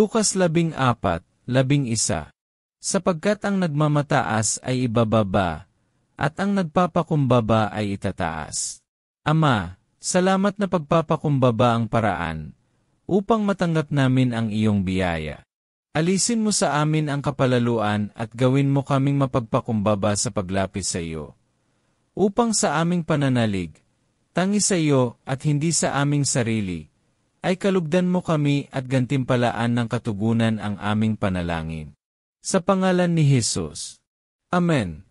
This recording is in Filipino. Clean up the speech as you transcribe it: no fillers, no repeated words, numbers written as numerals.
Lukas 14:11. Sapagkat ang nagmamataas ay ibababa, at ang nagpapakumbaba ay itataas. Ama, salamat na pagpapakumbaba ang paraan, upang matanggap namin ang iyong biyaya. Alisin mo sa amin ang kapalaluan at gawin mo kaming mapagpakumbaba sa paglapit sa iyo. Upang sa aming pananalig, tangi sa iyo at hindi sa aming sarili, ay kalugdan mo kami at gantimpalaan ng katugunan ang aming panalangin. Sa pangalan ni Jesus. Amen.